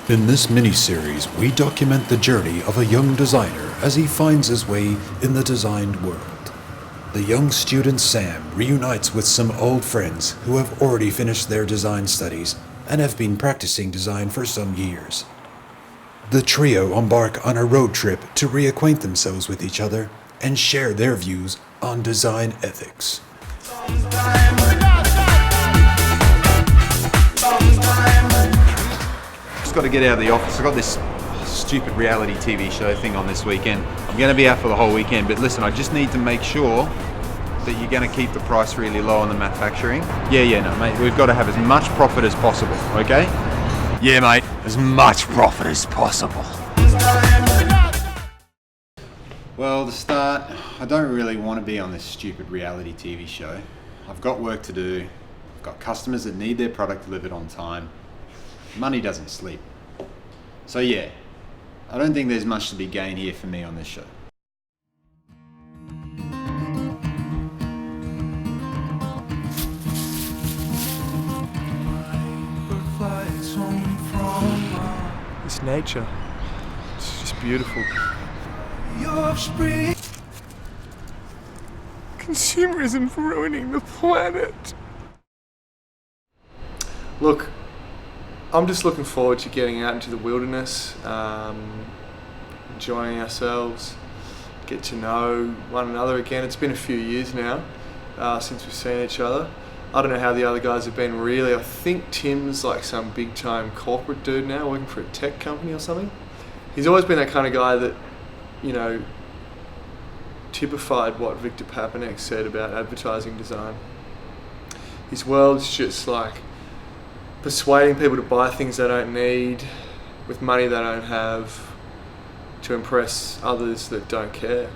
In this mini-series, we document the journey of a young designer as he finds his way in the designed world. The young student Sam reunites with some old friends who have already finished their design studies and have been practicing design for some years. The trio embark on a road trip to reacquaint themselves with each other and share their views on design ethics. Got to get out of the office. I've got this stupid reality TV show thing on this weekend. I'm going to be out for the whole weekend, but listen, I just need to make sure that you're going to keep the price really low on the manufacturing. No, mate, we've got to have as much profit as possible, okay? Yeah, mate, as much profit as possible. Well, to start, I don't really want to be on this stupid reality TV show. I've got work to do. I've got customers that need their product delivered on time. Money doesn't sleep. So yeah, I don't think there's much to be gained here for me on this show. It's nature. It's just beautiful. Consumerism's ruining the planet. Look, I'm just looking forward to getting out into the wilderness, enjoying ourselves, get to know one another again. It's been a few years now since we've seen each other. I don't know how the other guys have been really. I think Tim's like some big time corporate dude now, working for a tech company or something. He's always been that kind of guy that, you know, typified what Victor Papanek said about advertising design. His world's just like persuading people to buy things they don't need with money they don't have to impress others that don't care.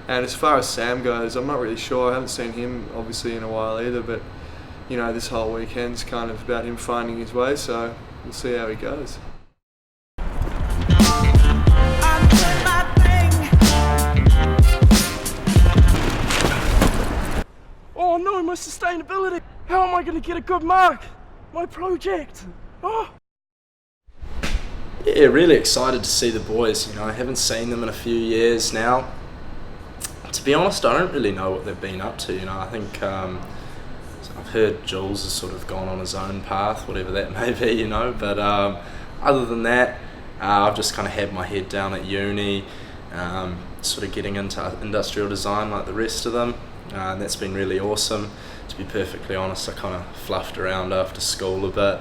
And as far as Sam goes, I'm not really sure. I haven't seen him obviously in a while either, but you know, this whole weekend's kind of about him finding his way, so we'll see how he goes. Oh no, my sustainability! How am I going to get a good mark? My project! Oh! Yeah, really excited to see the boys. You know, I haven't seen them in a few years now. To be honest, I don't really know what they've been up to. You know, I think I've heard Jules has sort of gone on his own path, whatever that may be. You know, but other than that, I've just kind of had my head down at uni, sort of getting into industrial design like the rest of them, and that's been really awesome. To be perfectly honest, I kind of fluffed around after school a bit,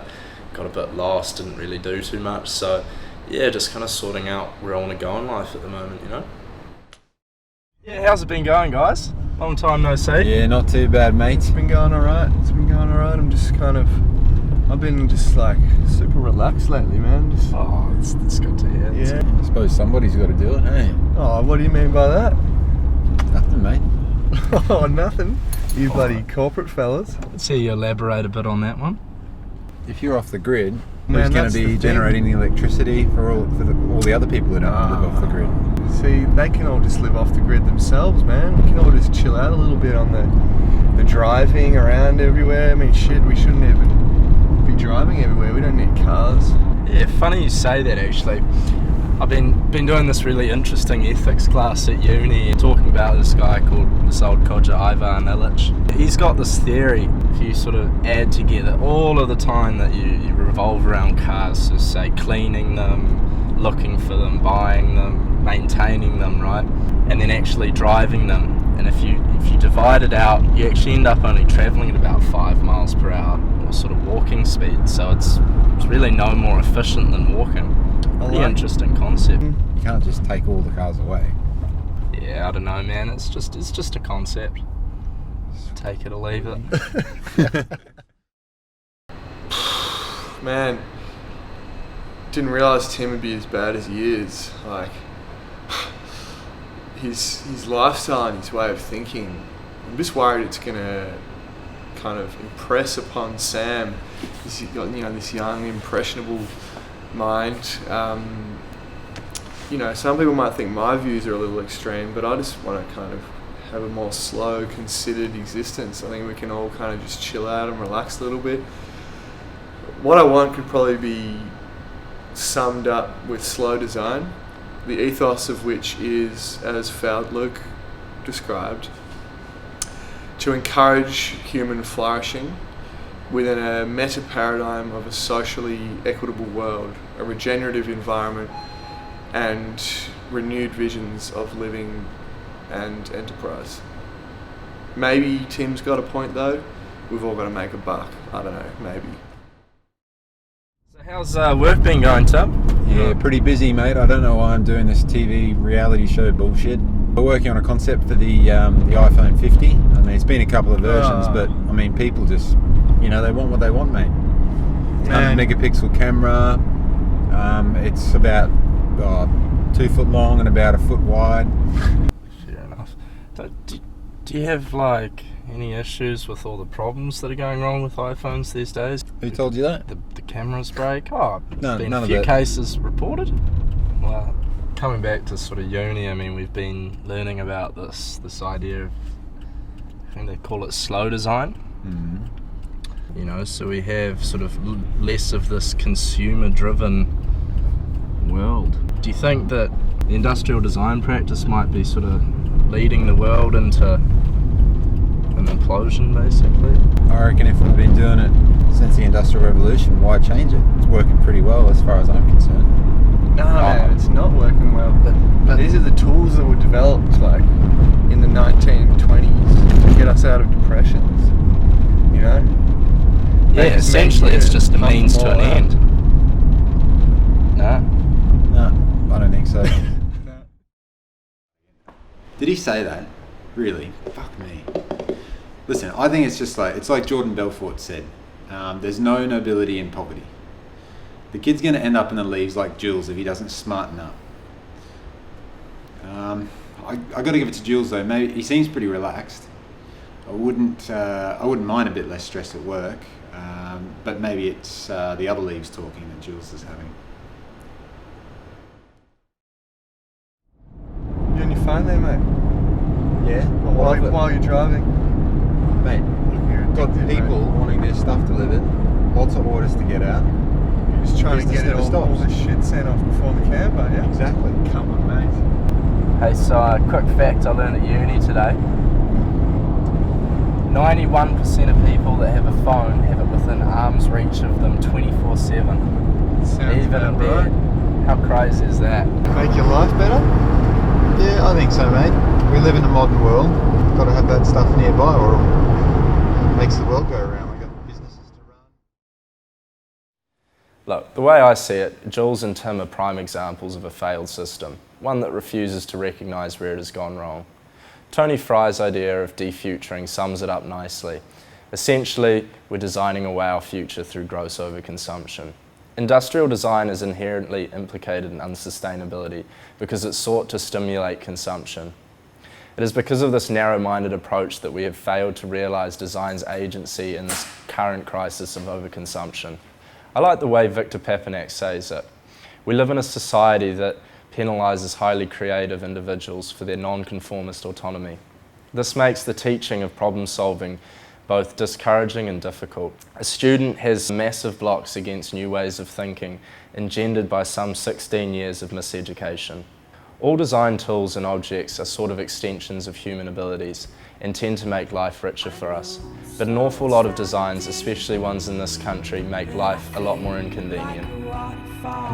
got a bit lost, didn't really do too much. So yeah, just kind of sorting out where I want to go in life at the moment, you know. Yeah, how's it been going, guys? Long time no see. Yeah, not too bad, mate. It's been going alright. I've been just like super relaxed lately, man. That's good to hear. Yeah. I suppose somebody's got to do it, hey? Oh, what do you mean by that? Nothing, mate. Oh, nothing. You bloody corporate fellas. Let's hear you elaborate a bit on that one. If you're off the grid, Man, who's going that's to the be thing. generating the electricity for all the other people who don't live off the grid? See, they can all just live off the grid themselves, man. We can all just chill out a little bit on the driving around everywhere. I mean, shit, we shouldn't even be driving everywhere. We don't need cars. Yeah, funny you say that actually. I've been doing this really interesting ethics class at uni, talking about this guy called this old codger Ivan Illich. He's got this theory, if you sort of add together all of the time that you revolve around cars, so say cleaning them, looking for them, buying them, maintaining them, right? And then actually driving them. And if you divide it out, you actually end up only travelling at about 5 miles per hour, or sort of walking speed. So it's really no more efficient than walking. Pretty interesting concept. You can't just take all the cars away. Yeah, I don't know, man. It's just a concept. Take it or leave it. Man, didn't realise Tim would be as bad as he is. Like, his lifestyle and his way of thinking, I'm just worried it's going to kind of impress upon Sam. He's got, you know, this young, impressionable mind. You know, some people might think my views are a little extreme, but I just want to kind of have a more slow, considered existence. I think we can all kind of just chill out and relax a little bit. What I want could probably be summed up with slow design, the ethos of which is, as Feldluck described, to encourage human flourishing within a meta-paradigm of a socially equitable world, a regenerative environment, and renewed visions of living and enterprise. Maybe Tim's got a point though. We've all got to make a buck. I don't know, maybe. So how's work been going, Tim? Yeah, pretty busy, mate. I don't know why I'm doing this TV reality show bullshit. We're working on a concept for the iPhone 50. I mean, it's been a couple of versions, but I mean, people just, you know, they want what they want, mate. 100 megapixel camera. It's about 2 foot long and about 1 foot wide. Fair enough. Do you have like any issues with all the problems that are going wrong with iPhones these days? Who told you that? The cameras break. Oh, No, been none a of few that. cases reported. Well, coming back to sort of uni, I mean, we've been learning about this idea of, I think they call it slow design. Mm-hmm. You know, so we have sort of less of this consumer-driven world. Do you think that the industrial design practice might be sort of leading the world into an implosion, basically? I reckon if we've been doing it since the Industrial Revolution, why change it? It's working pretty well as far as I'm concerned. No, man, it's not working well. But these are the tools that were developed like in the 1920s to get us out of depressions. You know? Yeah, They just essentially mean it's to just a pump means them to all an out. end. No? No, I don't think so. Did he say that? Really? Fuck me. Listen, I think it's just like, it's like Jordan Belfort said. There's no nobility in poverty. The kid's going to end up in the leaves like Jules if he doesn't smarten up. I got to give it to Jules though. Maybe he seems pretty relaxed. I wouldn't mind a bit less stress at work, but maybe it's the other leaves talking that Jules is having. You on your phone there, mate? Yeah. While you're driving? Mate, got people wanting their stuff delivered, lots of orders to get out. You're just trying to Business get it never all stops. this shit sent off before the camp, are you? Exactly. Come on, mate. Hey, so a quick fact I learned at uni today. 91% of people that have a phone have it within arm's reach of them 24/7. Sounds Even in about bed. right. How crazy is that? Make your life better? Yeah, I think so, mate. We live in a modern world. Got to have that stuff nearby, or it makes the world go around. We've got businesses to run. Look, the way I see it, Jules and Tim are prime examples of a failed system, one that refuses to recognise where it has gone wrong. Tony Fry's idea of defuturing sums it up nicely. Essentially, we're designing away our future through gross overconsumption. Industrial design is inherently implicated in unsustainability because it sought to stimulate consumption. It is because of this narrow-minded approach that we have failed to realise design's agency in this current crisis of overconsumption. I like the way Victor Papanek says it. We live in a society that penalises highly creative individuals for their non-conformist autonomy. This makes the teaching of problem-solving both discouraging and difficult. A student has massive blocks against new ways of thinking engendered by some 16 years of miseducation. All design tools and objects are sort of extensions of human abilities and tend to make life richer for us. But an awful lot of designs, especially ones in this country, make life a lot more inconvenient.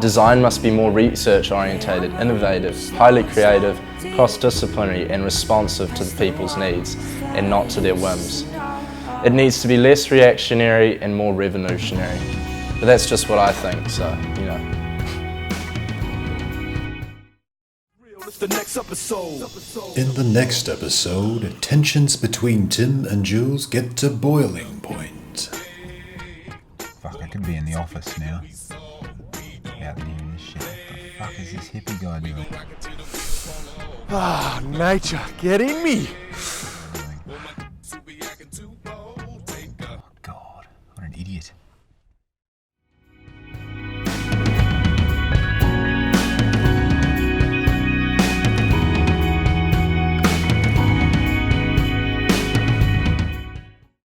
Design must be more research-orientated, innovative, highly creative, cross-disciplinary and responsive to the people's needs and not to their whims. It needs to be less reactionary and more revolutionary. But that's just what I think, so, you know. In the next episode, tensions between Tim and Jules get to boiling point. Fuck, I could be in the office now. Out there in this shit. What the fuck is this hippie guy doing? Ah, nature, get in me.